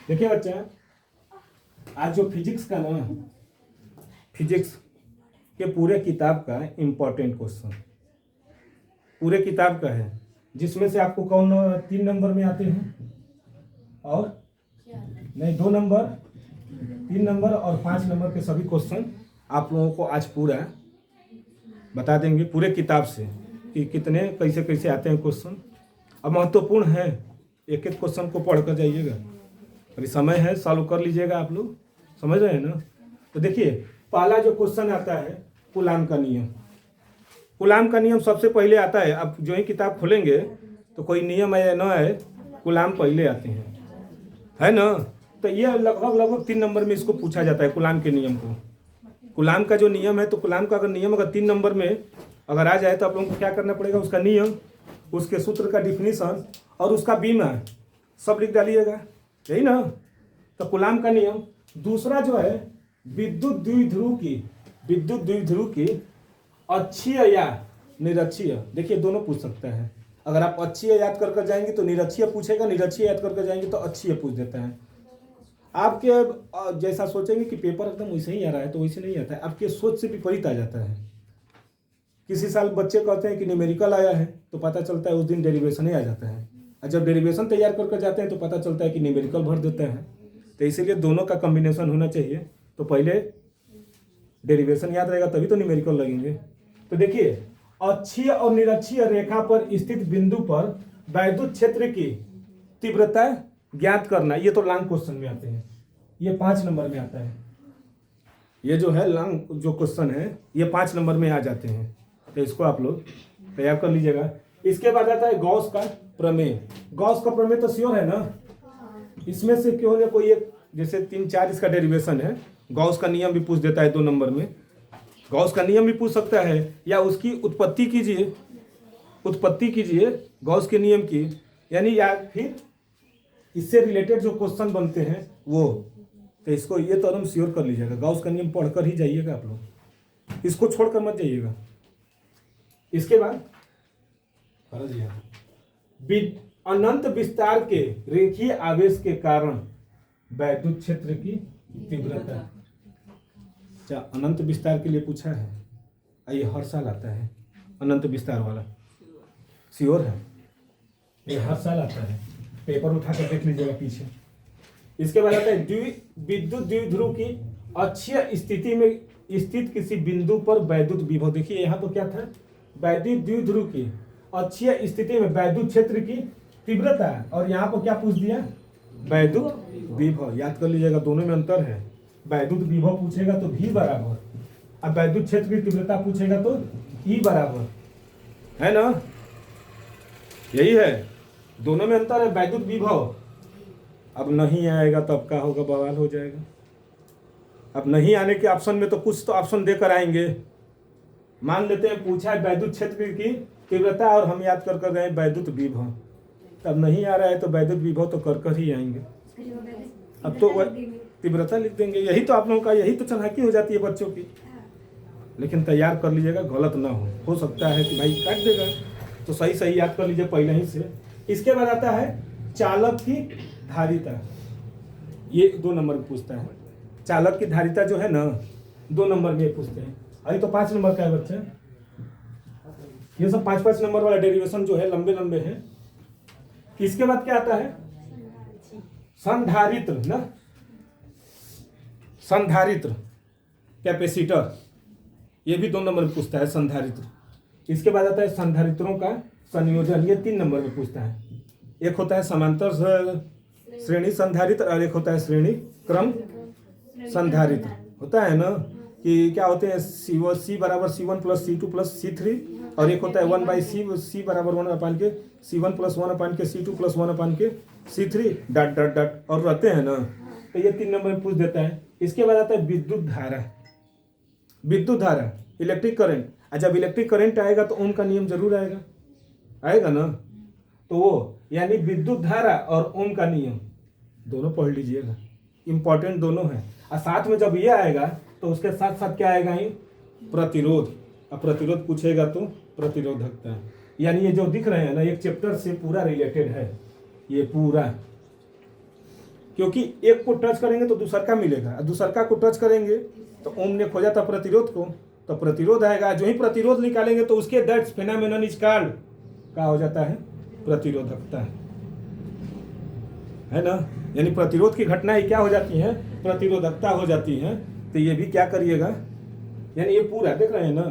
देखिए बच्चा, आज जो फिजिक्स का ना, फिजिक्स के पूरे किताब का इम्पोर्टेंट क्वेश्चन पूरे किताब का है, जिसमें से आपको कौन 3 नंबर में आते हैं और नहीं 2 नंबर, 3 नंबर और 5 नंबर के सभी क्वेश्चन आप लोगों को आज पूरा बता देंगे पूरे किताब से कि कितने कैसे कैसे आते हैं क्वेश्चन। अब महत्वपूर्ण है, एक एक क्वेश्चन को पढ़ कर जाइएगा, अभी समय है, सॉल्व कर लीजिएगा। आप लोग समझ रहे हैं ना। तो देखिए, पहला जो क्वेश्चन आता है कूलाम का नियम। कूलाम का नियम सबसे पहले आता है। अब जो ही किताब खोलेंगे तो कोई नियम है या न है, कूलाम पहले आते हैं, है ना। तो ये लगभग 3 नंबर में इसको पूछा जाता है कूलाम के नियम को। कूलाम का जो नियम है, तो कूलाम का अगर नियम अगर 3 नंबर में अगर आ जाए तो आप लोगों को क्या करना पड़ेगा, उसका नियम, उसके सूत्र का डिफिनीशन और उसका बीमा सब लिख डालिएगा, यही ना। तो कूलाम का नियम। दूसरा जो है विद्युत द्विध्रुव की अक्षीय या निरक्षीय। देखिए, दोनों पूछ सकता है। अगर आप अक्षीय याद कर जाएंगे तो निरक्षीय पूछेगा, निरक्षीय याद कर जाएंगे तो अक्षीय पूछ देता है। आपके जैसा सोचेंगे कि पेपर एकदम वैसे ही आ रहा है, तो वैसे नहीं आता है, आपके सोच से विपरीत आ जाता है। किसी साल बच्चे कहते हैं कि न्यूमेरिकल आया है, तो पता चलता है उस दिन डेरिवेशन ही आ जाता है, और जब डेरिवेशन तैयार कर जाते हैं तो पता चलता है कि न्यूमेरिकल भर देते हैं। तो इसीलिए दोनों का कॉम्बिनेशन होना चाहिए। तो पहले डेरिवेशन याद रहेगा तभी तो न्यूमेरिकल लगेंगे। तो देखिए, अक्षीय और निरक्षीय रेखा पर स्थित बिंदु पर वैद्युत क्षेत्र की तीव्रता ज्ञात करना, ये तो लॉन्ग क्वेश्चन में आते हैं, ये 5 नंबर में आता है। ये जो है लॉन्ग जो क्वेश्चन है ये 5 नंबर में आ जाते हैं, तो इसको आप लोग तैयार कर लीजिएगा। इसके बाद आता है गॉस का प्रमेय। गॉस का प्रमेय तो श्योर है ना, इसमें से क्यों ना कोई एक, जैसे 3-4 इसका डेरिवेशन है। गॉस का नियम भी पूछ देता है 2 नंबर में, गॉस का नियम भी पूछ सकता है, या उसकी उत्पत्ति कीजिए गॉस के नियम की, यानी या फिर इससे रिलेटेड जो क्वेश्चन बनते हैं वो। तो इसको ये तो हम श्योर कर लीजिएगा, गॉस का नियम पढ़कर ही जाइएगा आप लोग, इसको छोड़कर मत जाइएगा। इसके बाद अनंत विस्तार के रेखीय आवेश के कारण वैद्युत क्षेत्र की तीव्रता। अच्छा, अनंत विस्तार के लिए पूछा है, ये हर साल आता है अनंत विस्तार वाला, श्योर है, ये हर साल आता है, पेपर उठा कर देख लीजिएगा पीछे। इसके बाद आता है विद्युत द्विध्रुव की अक्षीय स्थिति में स्थित किसी बिंदु पर वैद्युत विभव। देखिए यहाँ तो क्या था, वैद्युत द्विध्रुव की अक्षीय स्थिति में वैद्युत क्षेत्र की तीव्रता, और यहाँ पर क्या पूछ दिया, वैद्युत विभव। याद कर लीजिएगा, दोनों में अंतर है। वैद्युत विभव पूछेगा तो V बराबर, अब वैद्युत क्षेत्र की तीव्रता पूछेगा तो E बराबर, है ना, यही है, दोनों में अंतर है। वैद्युत विभव अब नहीं आएगा तो अब क्या होगा, बवाल हो जाएगा। अब नहीं आने के ऑप्शन में तो कुछ तो ऑप्शन देकर आएंगे। मान लेते हैं पूछा है वैद्युत क्षेत्र की तीव्रता और हम याद कर गए वैद्युत विभव, तब नहीं आ रहा है तो वैद्युत विभव तो कर ही आएंगे। अब तो तीव्रता लिख देंगे। यही तो आप लोगों का, यही तो चालाकी हो जाती है बच्चों की। लेकिन तैयार कर लीजिएगा, गलत ना हो सकता है कि भाई काट देगा, तो सही याद कर लीजिए पहले ही से। इसके बाद आता है चालक की धारिता, ये 2 नंबर में पूछता है। चालक की धारिता जो है ना 2 नंबर में पूछते हैं, अभी तो 5 नंबर का है बच्चा। ये सब 5-5 नंबर वाला डेरिवेशन जो है लंबे हैं। इसके बाद क्या आता है, संधारित्र ना, संधारित्र कैपेसिटर, ये भी 2 नंबर में पूछता है संधारित्र। इसके बाद आता है संधारित्रों का संयोजन, ये 3 नंबर में पूछता है। एक होता है समांतर श्रेणी संधारित्र और एक होता है श्रेणी क्रम संधारित्र। होता है ना कि क्या होते हैं, C बराबर C1 plus C2 plus C3, और एक होता है 1/C बराबर 1/के C1 प्लस 1/के C2 प्लस 1/के C3 डॉट और रहते हैं ना। तो ये 3 नंबर में पूछ देता है। इसके बाद आता है विद्युत धारा इलेक्ट्रिक करंट। जब इलेक्ट्रिक करंट आएगा तो ओम का नियम जरूर आएगा ना, तो वो यानी विद्युत धारा और ओम का नियम दोनों पढ़ लीजिएगा, इंपॉर्टेंट दोनों है। और साथ में जब ये आएगा तो उसके साथ साथ क्या आएगा, ही प्रतिरोध। अब प्रतिरोध पूछेगा तो प्रतिरोधकता, यानी ये जो दिख रहे हैं ना, एक चैप्टर से पूरा रिलेटेड है ये पूरा। क्योंकि एक को टच करेंगे तो दूसरका मिलेगा, और दूसरका को टच करेंगे तो ओम ने खोजा था प्रतिरोध को, तो प्रतिरोध आएगा। जो ही प्रतिरोध निकालेंगे तो उसके दैट्स फेनोमेनन इज कॉल्ड, क्या हो जाता है, प्रतिरोधकता, है ना। यानी प्रतिरोध की घटनाएं क्या हो जाती हैं, प्रतिरोधकता हो जाती हैं। तो ये भी क्या करिएगा, यानी ये पूरा देख रहे हैं ना,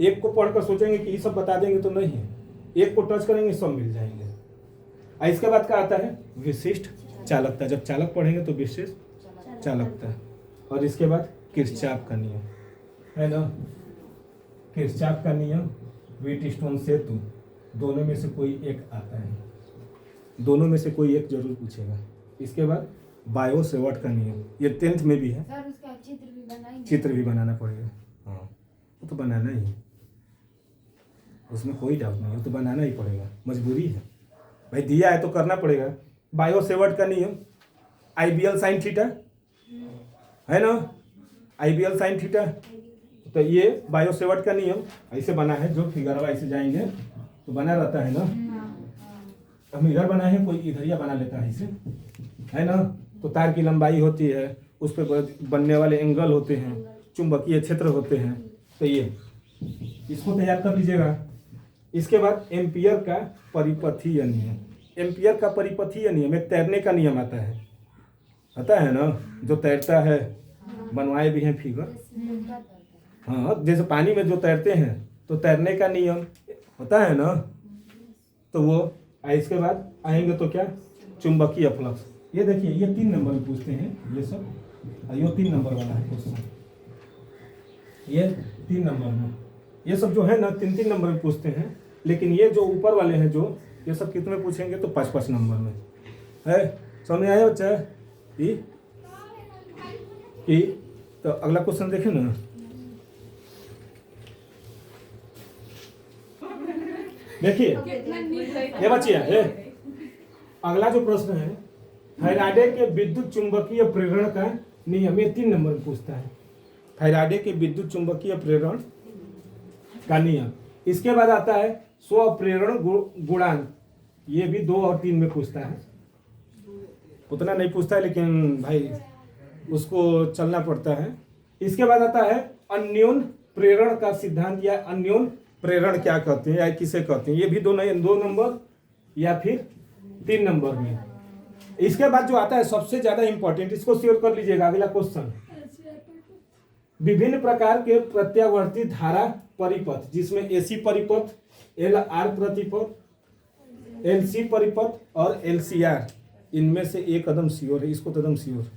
एक को पढ़कर सोचेंगे कि ये सब बता देंगे तो नहीं है, एक को टच करेंगे सब मिल जाएंगे। इसके बाद क्या आता है, विशिष्ट चालकता। जब चालक पढ़ेंगे तो विशिष्ट चालकता, और इसके बाद किरचॉफ का नियम, है ना, किरचॉफ का नियम, व्हीटस्टोन सेतु, दोनों में से कोई एक आता है, दोनों में से कोई एक जरूर पूछेगा। इसके बाद बायो सेवर्ट का नियम, ये 10th में भी है। सर उसका चित्र भी बनाना पड़ेगा, हाँ वो तो बनाना ही है, उसमें कोई डाउट नहीं, वो तो बनाना ही पड़ेगा, मजबूरी है भाई, दिया है तो करना पड़ेगा। बायो सेवर्ट का नियम, IBL साइन थीटा, है ना, IBL साइन थीटा, तो ये बायो सेवर्ट का नियम ऐसे बना है, जो फिगर वाइज से जाएंगे तो बना रहता है ना। हम इधर बनाए हैं, कोई इधर या बना लेता है इसे, है ना। तो तार की लंबाई होती है, उस पर बनने वाले एंगल होते हैं, चुंबकीय क्षेत्र होते हैं, तो ये इसको तैयार कर लीजिएगा। इसके बाद एम्पियर का परिपथीय नियम, एम्पियर का परिपथीय नियम एक तैरने का नियम आता है, पता है ना, जो तैरता है, बनवाए भी हैं फिगर, हाँ, जैसे पानी में जो तैरते हैं तो तैरने का नियम होता है ना, तो वो इसके बाद आएंगे तो क्या, चुंबकीय फ्लक्स। ये देखिए, ये 3 नंबर में पूछते हैं ये सब, ये 3 नंबर वाला है क्वेश्चन, ये 3 नंबर में, ये सब जो है ना 3-3 नंबर में पूछते हैं, लेकिन ये जो ऊपर वाले हैं जो, ये सब कितने में पूछेंगे, तो 5-5 नंबर में है। समझ आया बच्चा, कि तो अगला क्वेश्चन देखें ना, देखिए ये बच्चिया, अगला जो प्रश्न है, फैराडे के विद्युत चुंबकीय प्रेरण का नियम, ये 3 नंबर में पूछता है, फैराडे के विद्युत चुंबकीय प्रेरण का नियम। इसके बाद आता है स्वप्रेरण गुणांक, ये भी 2 और 3 में पूछता है, उतना नहीं पूछता है लेकिन भाई उसको चलना पड़ता है। इसके बाद आता है अन्योन प्रेरण का सिद्धांत, या अन्योन प्रेरण क्या कहते हैं या किसे कहते हैं, ये भी 2 नंबर या फिर 3 नंबर में। इसके बाद जो आता है सबसे ज्यादा इंपॉर्टेंट, इसको शेयर कर लीजिएगा, अगला क्वेश्चन, विभिन्न प्रकार के प्रत्यावर्ती धारा परिपथ, जिसमें AC परिपथ, LR प्रतिपथ, LC परिपथ और LCR, इनमें से एक कदम श्योर है, इसको तो एकदम श्योर,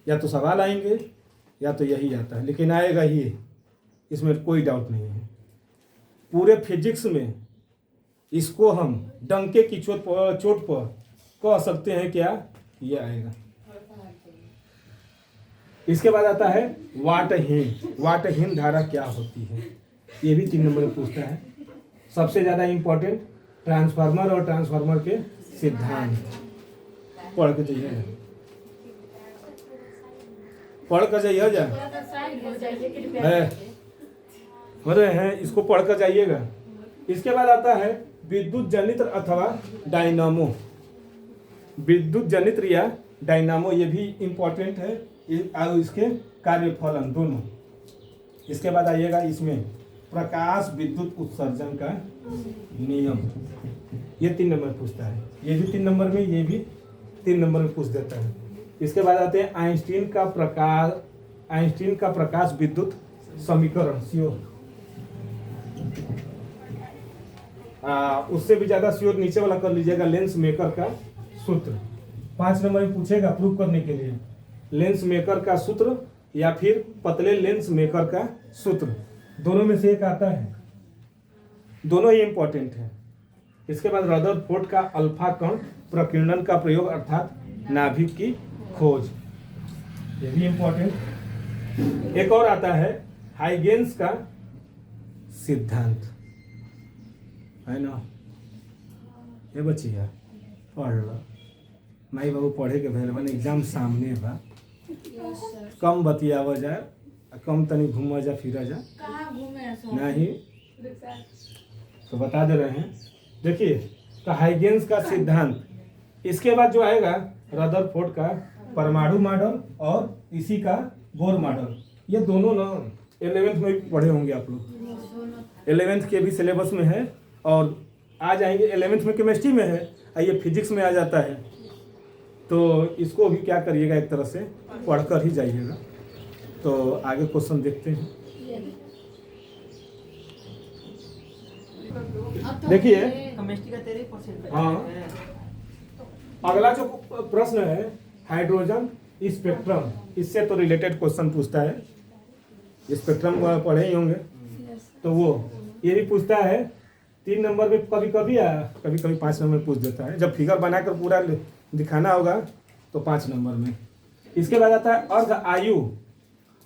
या तो सवाल आएंगे या तो यही आता है, लेकिन आएगा ही, इसमें कोई डाउट नहीं है। पूरे फिजिक्स में इसको हम डंके की चोट पर कह सकते हैं क्या, ये आएगा। इसके बाद आता है वाटहीन धारा क्या होती है, ये भी 3 नंबर में पूछता है। सबसे ज्यादा इंपॉर्टेंट ट्रांसफार्मर और ट्रांसफार्मर के सिद्धांत, पढ़ के जाइए, पढ़ कर जाइए, हैं, इसको पढ़ कर जाइएगा। इसके बाद आता है विद्युत जनित्र अथवा डायनामो, विद्युत जनित्र या डायनामो, ये भी इंपॉर्टेंट है, इसके कार्यफलन दोनों। इसके बाद आइएगा इसमें प्रकाश विद्युत उत्सर्जन का नियम, ये 3 नंबर पूछता है, ये भी 3 नंबर में, ये भी 3 नंबर में पूछ देता है। इसके बाद आते हैं आइंस्टीन का प्रकाश विद्युत समीकरण, श्योर, उससे भी ज्यादा श्योर नीचे वाला कर लीजिएगा, लेंस मेकर का सूत्र, 5 नंबर में पूछेगा प्रूव करने के लिए, लेंस मेकर का सूत्र या फिर पतले लेंस मेकर का सूत्र, दोनों में से एक आता है, दोनों ही इंपॉर्टेंट है। इसके बाद रदरफोर्ड का अल्फा कण प्रकीर्णन का प्रयोग अर्थात नाभिक की खोज, ये भी इंपॉर्टेंट। एक और आता है हाइगेन्स का सिद्धांत, है ना, ये बचिया पढ़ लो, माई बाबू पढ़े के भेल बने, एग्जाम सामने बा, कम बतियावा जाए, कम तनी घूमा जा फिरा जा, नहीं तो बता दे रहे हैं। देखिए तो हाइगेन्स का सिद्धांत, इसके बाद जो आएगा रदरफोर्ड का परमाणु मॉडल और इसी का बोर मॉडल, ये दोनों ना 11th में भी पढ़े होंगे आप लोग। 11th के भी सिलेबस में है और आ जाएंगे 11th में केमिस्ट्री में है, ये फिजिक्स में आ जाता है। तो इसको भी क्या करिएगा, एक तरह से पढ़कर ही जाइएगा। तो आगे क्वेश्चन देखते हैं। देखिए हाँ, अगला जो प्रश्न है हाइड्रोजन स्पेक्ट्रम, इससे तो रिलेटेड क्वेश्चन पूछता है। स्पेक्ट्रम पढ़े ही होंगे, तो वो ये भी पूछता है 3 नंबर में, कभी कभी 5 नंबर में पूछ देता है। जब फिगर बनाकर पूरा दिखाना होगा तो 5 नंबर में। इसके बाद आता है अर्ध आयु।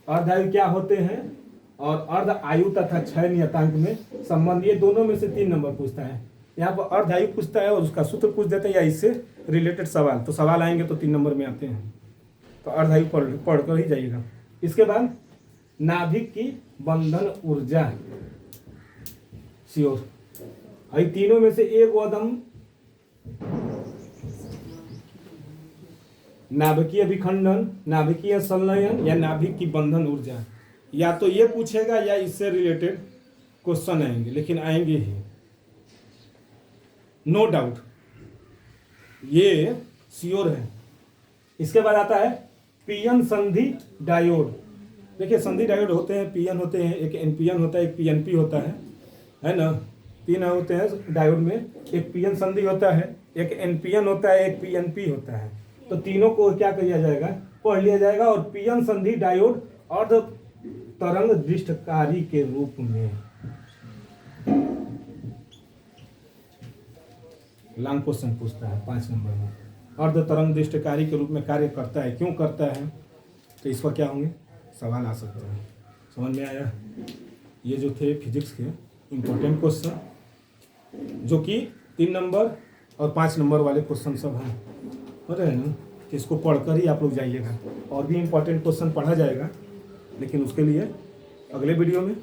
अर्ध आयु क्या होते हैं और अर्ध आयु तथा क्षय नियतांक में संबंध, ये दोनों में से 3 नंबर पूछता है। यहाँ पर अर्ध आयु पूछता है और उसका सूत्र पूछ देते हैं या इससे रिलेटेड सवाल, तो सवाल आएंगे तो 3 नंबर में आते हैं। तो अर्ध आयु पढ़कर ही जाइएगा। इसके बाद नाभिक की बंधन ऊर्जा, श्योर, ये तीनों में से एक वदम नाभिकीय विखंडन, नाभिकीय संलयन या नाभिक की बंधन ऊर्जा, या तो ये पूछेगा या इससे रिलेटेड क्वेश्चन आएंगे, लेकिन आएंगे ही, नो डाउट, ये श्योर है। इसके बाद आता है पीएन संधि डायोड। देखिए संधि डायोड होते हैं, पीएन होते हैं, एक एनपीएन होता है, एक पीएनपी होता है ना। 3 होते हैं डायोड में, एक पीएन संधि होता है, एक एनपीएन होता है, एक पीएनपी होता है। तो तीनों को क्या किया जाएगा, पढ़ लिया जाएगा। और पीएन संधि डायोड अर्ध तरंग दृष्टकारी के रूप में, लॉन्ग क्वेश्चन पूछता है 5 नंबर में, अर्ध तरंग दृष्टकारी के रूप में कार्य करता है, क्यों करता है, तो इस पर क्या होंगे सवाल आ सकते हैं। समझ में आया? ये जो थे फिजिक्स के इम्पोर्टेंट क्वेश्चन, जो कि 3 नंबर और 5 नंबर वाले क्वेश्चन सब हैं, हो रहे हैं ना। कि इसको पढ़कर ही आप लोग जाइएगा। और भी इम्पोर्टेंट क्वेश्चन पढ़ा जाएगा, लेकिन उसके लिए अगले वीडियो में